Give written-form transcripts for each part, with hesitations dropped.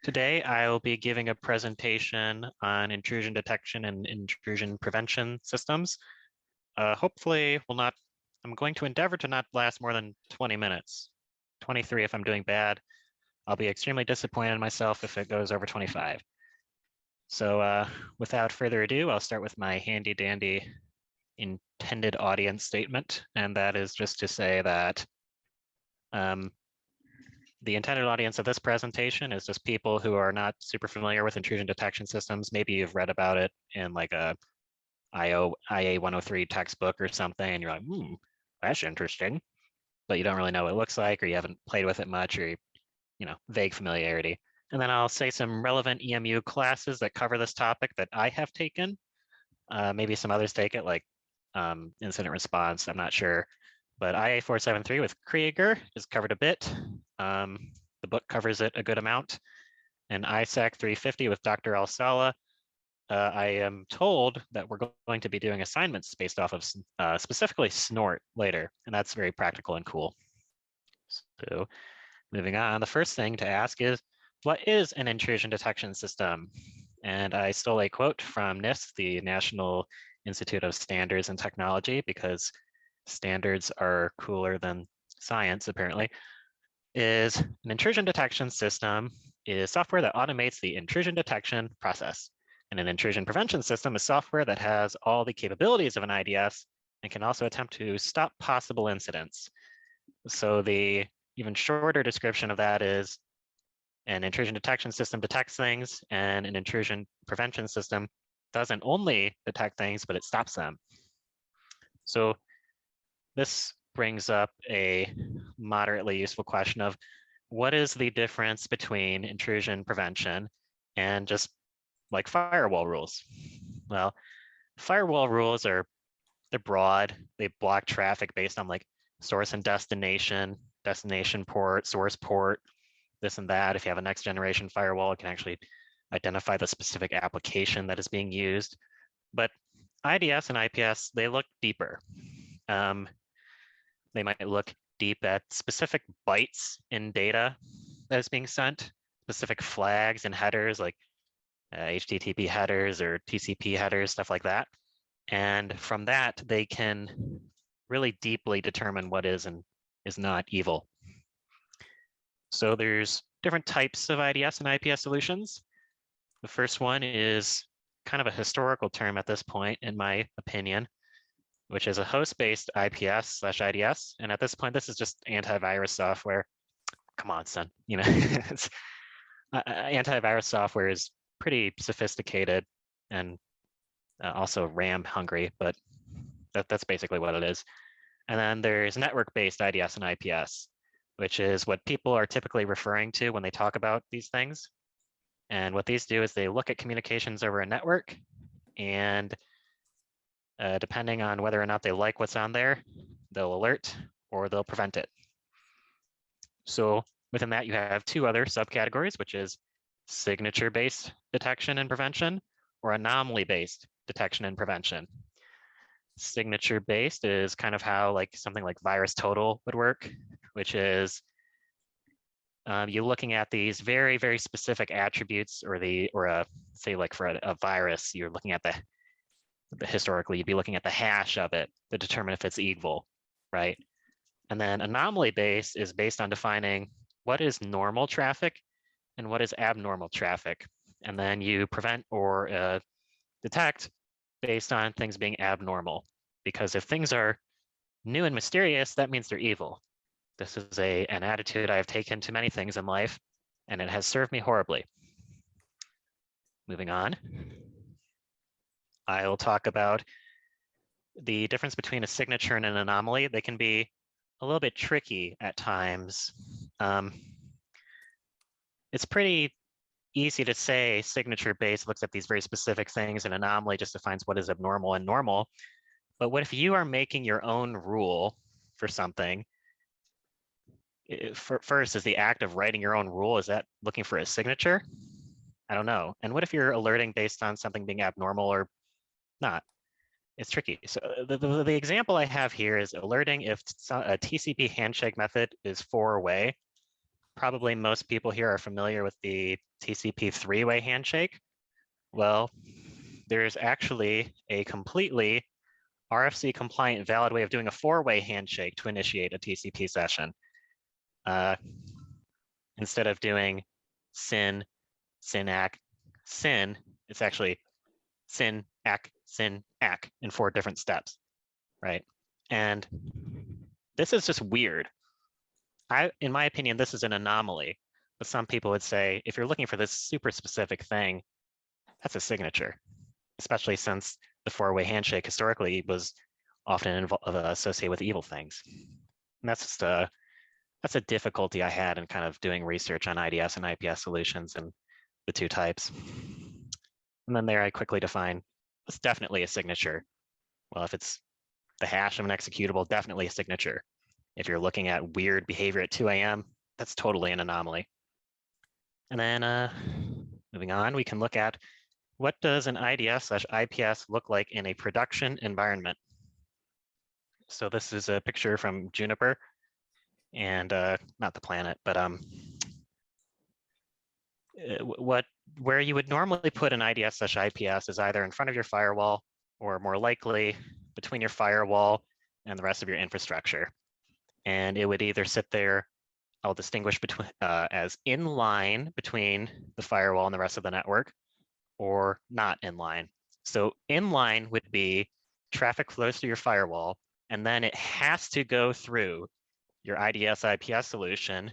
Today, I'll be giving a presentation on intrusion detection and intrusion prevention systems. Hopefully, I'm going to endeavor to not last more than 20 minutes. 23 if I'm doing bad. I'll be extremely disappointed in myself if it goes over 25. So without further ado, I'll start with my handy dandy intended audience statement. And that is just to say that the intended audience of this presentation is just people who are not super familiar with intrusion detection systems. Maybe you've read about it in like a IA 103 textbook or something, and you're like, that's interesting, but you don't really know what it looks like, or you haven't played with it much, or vague familiarity. And then I'll say some relevant EMU classes that cover this topic that I have taken. Maybe some others take it, like incident response, I'm not sure. But IA 473 with Krieger is covered a bit. The book covers it a good amount. And ISAC 350 with Dr. Al-Sala, I am told that we're going to be doing assignments based off of specifically SNORT later, and that's very practical and cool. So moving on, the first thing to ask is, what is an intrusion detection system? And I stole a quote from NIST, the National Institute of Standards and Technology, because standards are cooler than science, apparently. Is an intrusion detection system is software that automates the intrusion detection process. And an intrusion prevention system is software that has all the capabilities of an IDS and can also attempt to stop possible incidents. So the even shorter description of that is an intrusion detection system detects things, and an intrusion prevention system doesn't only detect things, but it stops them. So this brings up a moderately useful question of what is the difference between intrusion prevention and just like firewall rules? Well, firewall rules they're broad. They block traffic based on like source and destination port, source port, this and that. If you have a next generation firewall, it can actually identify the specific application that is being used. But IDS and IPS, they look deeper. They might look deep at specific bytes in data that is being sent, specific flags and headers like HTTP headers or TCP headers, stuff like that. And from that, they can really deeply determine what is and is not evil. So there's different types of IDS and IPS solutions. The first one is kind of a historical term at this point, in my opinion, which is a host-based IPS/IDS. And at this point, this is just antivirus software. Come on, son. Antivirus software is pretty sophisticated and also RAM hungry, but that's basically what it is. And then there's network-based IDS and IPS, which is what people are typically referring to when they talk about these things. And what these do is they look at communications over a network, and depending on whether or not they like what's on there, they'll alert or they'll prevent it. So within that, you have two other subcategories, which is signature-based detection and prevention or anomaly-based detection and prevention. Signature-based is kind of how like something like VirusTotal would work, which is you're looking at these very, very specific attributes, or say like for a virus, you're looking at historically, you'd be looking at the hash of it to determine if it's evil, right? And then anomaly-based is based on defining what is normal traffic and what is abnormal traffic. And then you prevent or detect based on things being abnormal. Because if things are new and mysterious, that means they're evil. This is an attitude I have taken to many things in life, and it has served me horribly. Moving on, I will talk about the difference between a signature and an anomaly. They can be a little bit tricky at times. It's pretty easy to say signature-based looks at these very specific things, and anomaly just defines what is abnormal and normal. But what if you are making your own rule for something? First, is the act of writing your own rule, is that looking for a signature? I don't know. And what if you're alerting based on something being abnormal or not? It's tricky. So the example I have here is alerting if a TCP handshake method is 4-way. probably most people here are familiar with the TCP three-way handshake. Well, there's actually a completely RFC compliant valid way of doing a four-way handshake to initiate a TCP session. Instead of doing SYN, SYN-ACK, SYN, it's actually SYN-ACK, SYN-ACK in 4 different steps, right? And this is just weird. In my opinion, this is an anomaly, but some people would say, if you're looking for this super specific thing, that's a signature, especially since the four-way handshake historically was often associated with evil things. And that's just that's a difficulty I had in kind of doing research on IDS and IPS solutions and the 2 types. And then there I quickly define, it's definitely a signature. Well, if it's the hash of an executable, definitely a signature. If you're looking at weird behavior at 2 a.m., that's totally an anomaly. And then moving on, we can look at what does an IDS/IPS look like in a production environment. So this is a picture from Juniper, and not the planet, but where you would normally put an IDS/IPS is either in front of your firewall or more likely between your firewall and the rest of your infrastructure. And it would either sit there, I'll distinguish between as in line between the firewall and the rest of the network, or not in line. So in line would be traffic flows through your firewall, and then it has to go through your IDS/IPS solution,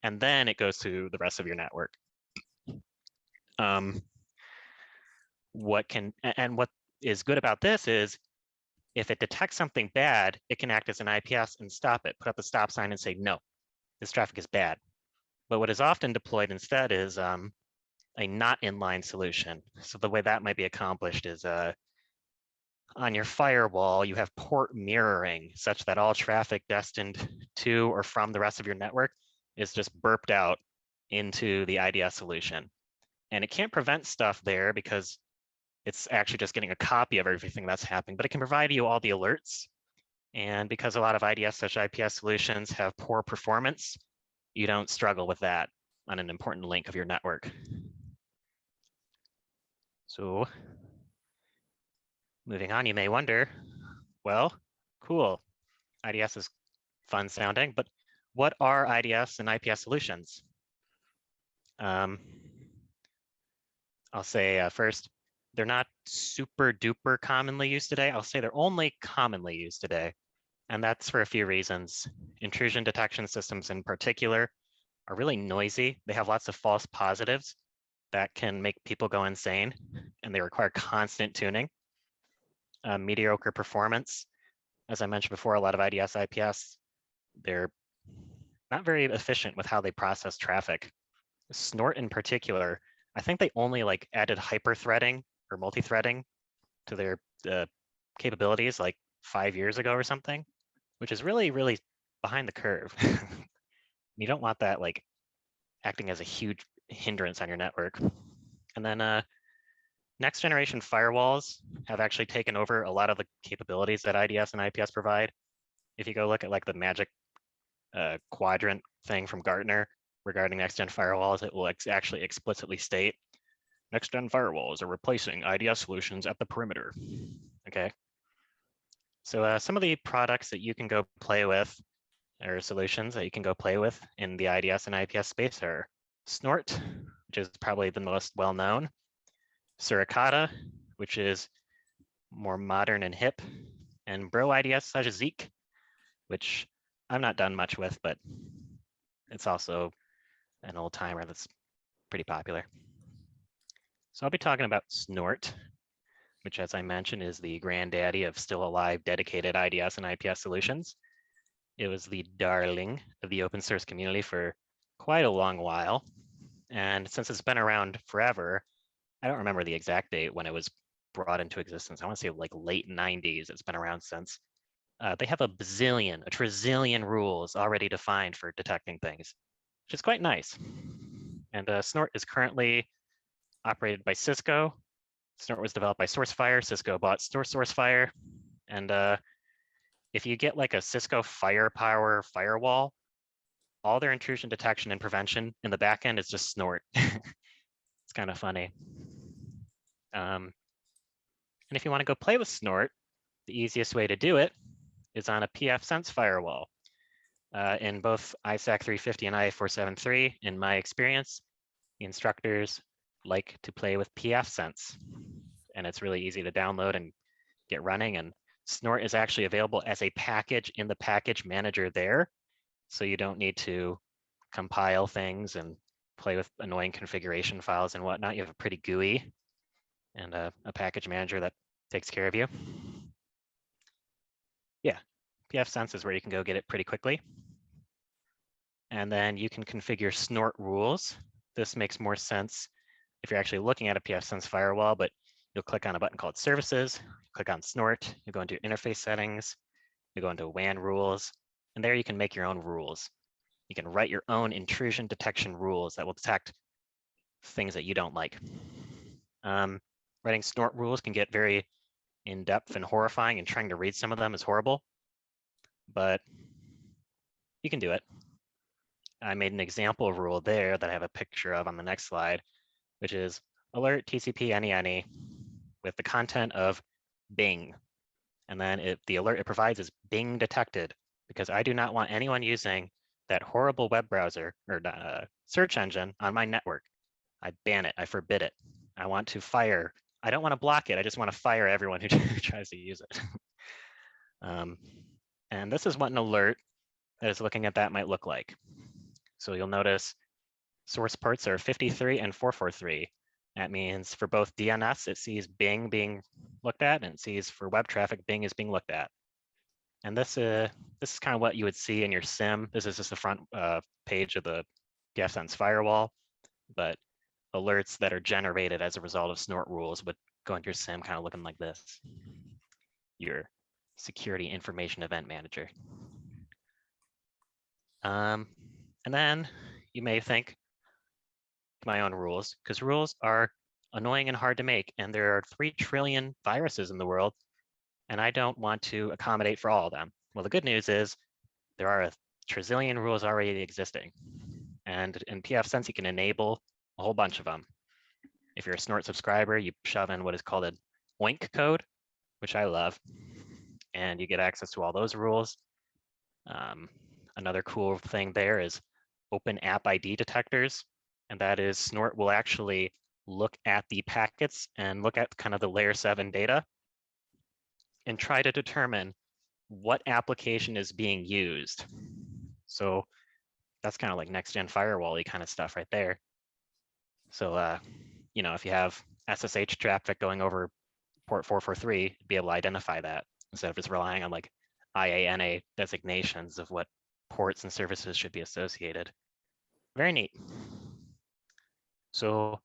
and then it goes to the rest of your network. What is good about this is if it detects something bad, it can act as an IPS and stop it, put up a stop sign and say, no, this traffic is bad. But what is often deployed instead is a not inline solution. So the way that might be accomplished is on your firewall, you have port mirroring such that all traffic destined to or from the rest of your network is just burped out into the IDS solution. And it can't prevent stuff there because it's actually just getting a copy of everything that's happening, but it can provide you all the alerts. And because a lot of IDS/IPS solutions have poor performance, you don't struggle with that on an important link of your network. So moving on, you may wonder, well, cool, IDS is fun sounding, but what are IDS and IPS solutions? I'll say first, they're not super duper commonly used today. I'll say they're only commonly used today. And that's for a few reasons. Intrusion detection systems in particular are really noisy. They have lots of false positives that can make people go insane, and they require constant tuning. Mediocre performance. As I mentioned before, a lot of IDS, IPS, they're not very efficient with how they process traffic. SNORT in particular, I think they only like added hyper-threading or multi-threading to their capabilities like 5 years ago or something, which is really, really behind the curve. You don't want that like acting as a huge hindrance on your network. And then next generation firewalls have actually taken over a lot of the capabilities that IDS and IPS provide. If you go look at like the magic quadrant thing from Gartner regarding next gen firewalls, it will actually explicitly state next gen firewalls are replacing IDS solutions at the perimeter. Okay. So some of the products that you can go play with, or solutions that you can go play with in the IDS and IPS space, are SNORT, which is probably the most well-known, Suricata, which is more modern and hip, and Bro IDS/Zeek, which I'm not done much with, but it's also an old timer that's pretty popular. So I'll be talking about SNORT, which, as I mentioned, is the granddaddy of still alive dedicated IDS and IPS solutions. It was the darling of the open source community for quite a long while. And since it's been around forever, I don't remember the exact date when it was brought into existence. I want to say like late 90s. It's been around since. They have a trillion rules already defined for detecting things, which is quite nice. And SNORT is currently operated by Cisco. SNORT was developed by SourceFire. Cisco bought SourceFire. And if you get like a Cisco Firepower firewall, all their intrusion detection and prevention in the back end is just SNORT. It's kind of funny. And if you want to go play with SNORT, the easiest way to do it is on a pfSense firewall. In both ISAC 350 and IA 473, in my experience, the instructors like to play with pfSense. And it's really easy to download and get running. And SNORT is actually available as a package in the package manager there. So you don't need to compile things and play with annoying configuration files and whatnot. You have a pretty GUI and a package manager that takes care of you. Yeah, pfSense is where you can go get it pretty quickly. And then you can configure SNORT rules. This makes more sense if you're actually looking at a pfSense firewall, but you'll click on a button called Services, click on SNORT, you go into Interface Settings, you go into WAN Rules, and there you can make your own rules. You can write your own intrusion detection rules that will detect things that you don't like. Writing SNORT rules can get very in-depth and horrifying, and trying to read some of them is horrible, but you can do it. I made an example rule there that I have a picture of on the next slide, which is alert TCP any with the content of Bing. And then the alert it provides is Bing detected, because I do not want anyone using that horrible web browser or search engine on my network. I ban it, I forbid it. I want to fire, I don't want to block it, I just want to fire everyone who tries to use it. And this is what an alert that is looking at that might look like. So you'll notice source ports are 53 and 443. That means for both DNS, it sees Bing being looked at, and it sees for web traffic, Bing is being looked at. And this is kind of what you would see in your SIM. This is just the front page of the pfSense firewall, but alerts that are generated as a result of SNORT rules would go into your SIM kind of looking like this. Your security information event manager. And then you may think, my own rules, because rules are annoying and hard to make, and there are 3 trillion viruses in the world, and I don't want to accommodate for all of them. Well, the good news is there are a trillion rules already existing, and in pfSense you can enable a whole bunch of them. If you're a SNORT subscriber, you shove in what is called an OINC code, which I love, and you get access to all those rules. Another cool thing there is open app ID detectors, and that is SNORT will actually look at the packets and look at kind of the layer 7 data and try to determine what application is being used. So that's kind of like next-gen firewall-y kind of stuff right there. So, you know, if you have SSH traffic going over port 443, be able to identify that instead of just relying on like IANA designations of what ports and services should be associated. Very neat. So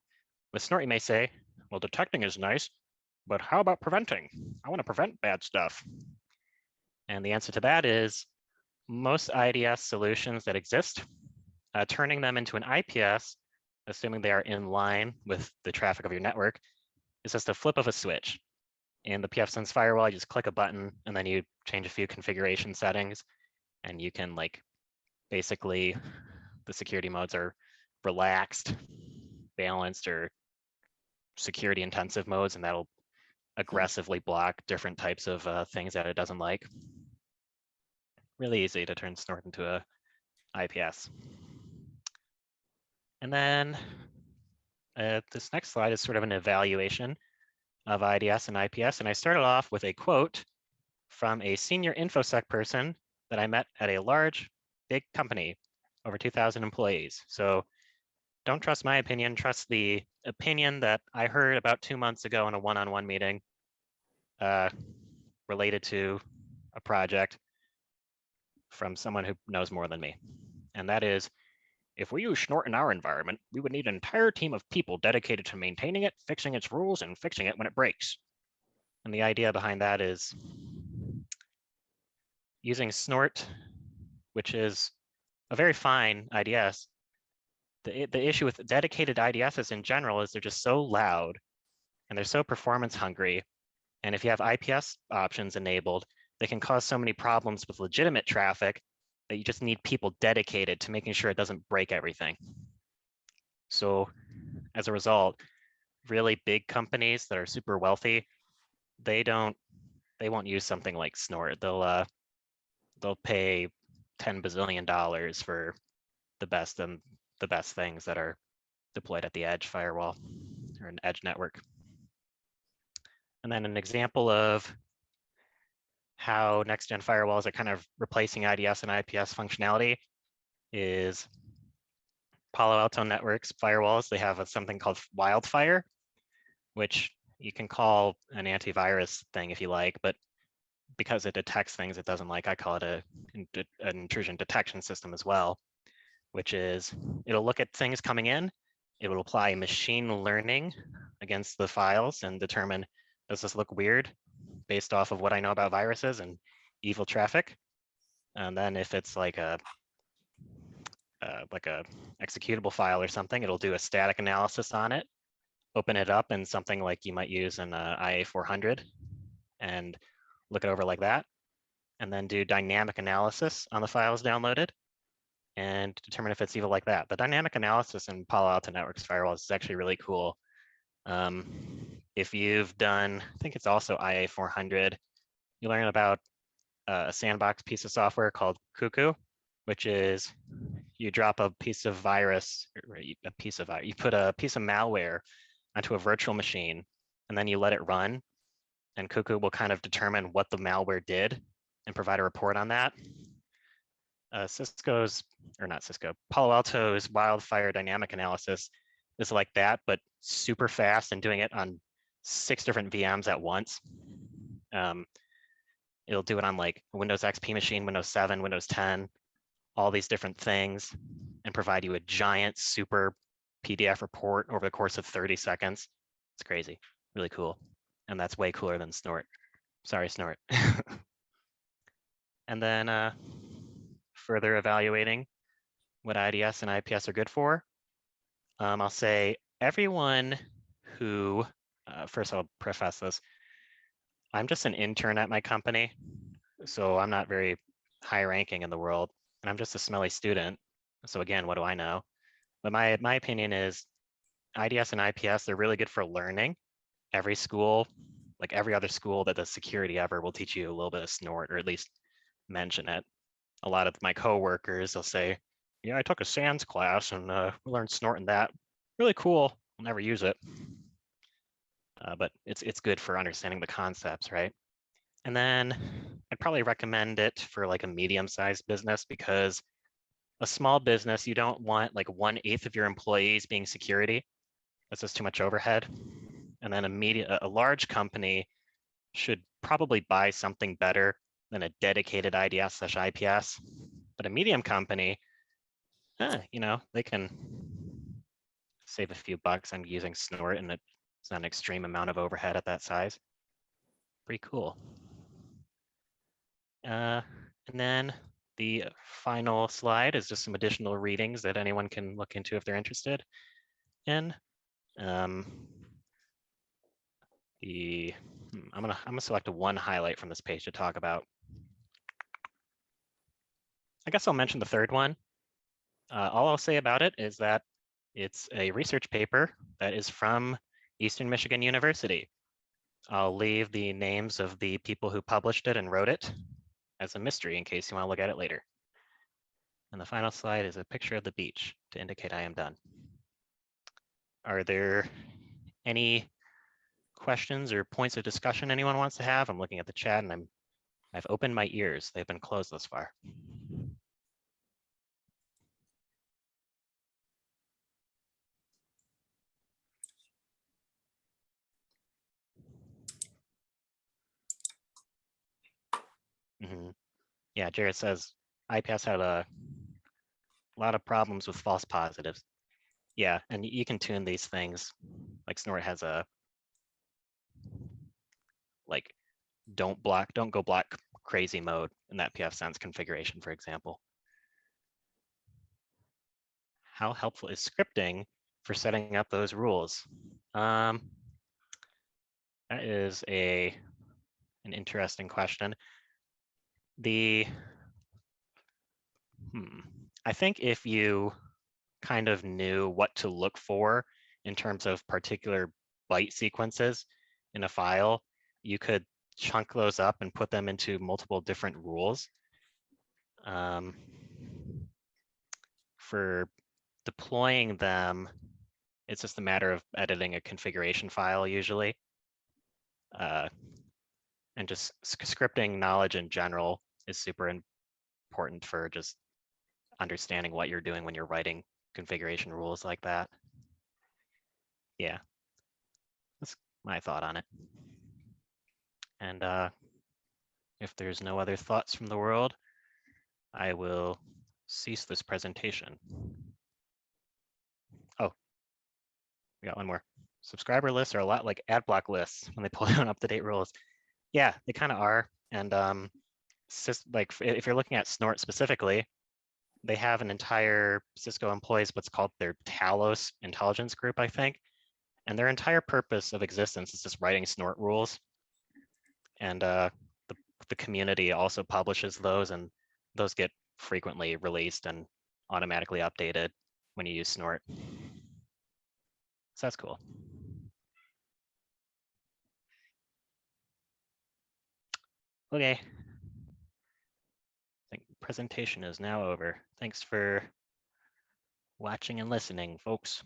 with SNORT, you may say, well, detecting is nice, but how about preventing? I want to prevent bad stuff. And the answer to that is most IDS solutions that exist, turning them into an IPS, assuming they are in line with the traffic of your network, is just a flip of a switch. In the pfSense firewall, you just click a button and then you change a few configuration settings, and you can like basically the security modes are relaxed, balanced, or security intensive modes, and that'll aggressively block different types of things that it doesn't like. Really easy to turn SNORT into a IPS. And then this next slide is sort of an evaluation of IDS and IPS. And I started off with a quote from a senior InfoSec person that I met at a large, big company, over 2,000 employees. So don't trust my opinion, trust the opinion that I heard about 2 months ago in a one-on-one meeting related to a project from someone who knows more than me. And that is, if we use SNORT in our environment, we would need an entire team of people dedicated to maintaining it, fixing its rules, and fixing it when it breaks. And the idea behind that is using SNORT, which is a very fine IDS. The issue with dedicated IDSs in general is they're just so loud and they're so performance hungry. And if you have IPS options enabled, they can cause so many problems with legitimate traffic that you just need people dedicated to making sure it doesn't break everything. So as a result, really big companies that are super wealthy, they won't use something like SNORT. They'll pay $10 bazillion for the best things that are deployed at the edge firewall or an edge network. And then an example of how next-gen firewalls are kind of replacing IDS and IPS functionality is Palo Alto Networks firewalls. They have something called Wildfire, which you can call an antivirus thing if you like, but because it detects things it doesn't like, I call it an intrusion detection system as well, which is it'll look at things coming in, it will apply machine learning against the files and determine, does this look weird based off of what I know about viruses and evil traffic? And then if it's like a executable file or something, it'll do a static analysis on it, open it up in something like you might use in IA 400 and look it over like that, and then do dynamic analysis on the files downloaded and determine if it's evil like that. The dynamic analysis in Palo Alto Networks firewalls is actually really cool. If you've done, I think it's also IA 400, you learn about a sandbox piece of software called Cuckoo, which is you drop a piece of virus, you put a piece of malware onto a virtual machine, and then you let it run, and Cuckoo will kind of determine what the malware did and provide a report on that. Palo Alto's Wildfire dynamic analysis is like that, but super fast and doing it on 6 different VMs at once. It'll do it on like a Windows XP machine, Windows 7, Windows 10, all these different things, and provide you a giant super PDF report over the course of 30 seconds. It's crazy, really cool. And that's way cooler than Snort. Sorry, Snort. And then further evaluating what IDS and IPS are good for, I'll say everyone who, first I'll preface this, I'm just an intern at my company, so I'm not very high ranking in the world, and I'm just a smelly student. So again, what do I know? But my opinion is IDS and IPS, they're really good for learning. Every school, like every other school that does security ever, will teach you a little bit of Snort, or at least mention it. A lot of my coworkers, they'll say, yeah, I took a SANS class and we learned Snort and that. Really cool. I'll never use it. But it's good for understanding the concepts, right? And then I'd probably recommend it for like a medium-sized business, because a small business, you don't want like 1/8 of your employees being security. That's just too much overhead. And then a large company should probably buy something better than a dedicated IDS/IPS. But a medium company, they can save a few bucks on using Snort, and it's not an extreme amount of overhead at that size. Pretty cool. And then the final slide is just some additional readings that anyone can look into if they're interested in. I'm gonna select one highlight from this page to talk about. I guess I'll mention the third one. All I'll say about it is that it's a research paper that is from Eastern Michigan University. I'll leave the names of the people who published it and wrote it as a mystery in case you want to look at it later. And the final slide is a picture of the beach to indicate I am done. Are there any questions or points of discussion anyone wants to have? I'm looking at the chat and I've opened my ears. They've been closed thus far. Yeah, Jared says IPS had a lot of problems with false positives. Yeah, and you can tune these things. Like Snort has a like don't go black crazy mode in that pfSense configuration, for example. How helpful is scripting for setting up those rules? That is an interesting question. The I think if you kind of knew what to look for in terms of particular byte sequences in a file, you could chunk those up and put them into multiple different rules. For deploying them, it's just a matter of editing a configuration file usually. And just scripting knowledge in general is super important for just understanding what you're doing when you're writing configuration rules like that. Yeah, that's my thought on it. And if there's no other thoughts from the world, I will cease this presentation. Oh, we got one more. Subscriber lists are a lot like ad block lists when they pull down up-to-date rules. Yeah, they kind of are. And like if you're looking at SNORT specifically, they have an entire Cisco employees, what's called their Talos intelligence group, I think. And their entire purpose of existence is just writing SNORT rules. And the community also publishes those, and those get frequently released and automatically updated when you use SNORT. So that's cool. Okay. I think the presentation is now over. Thanks for watching and listening, folks.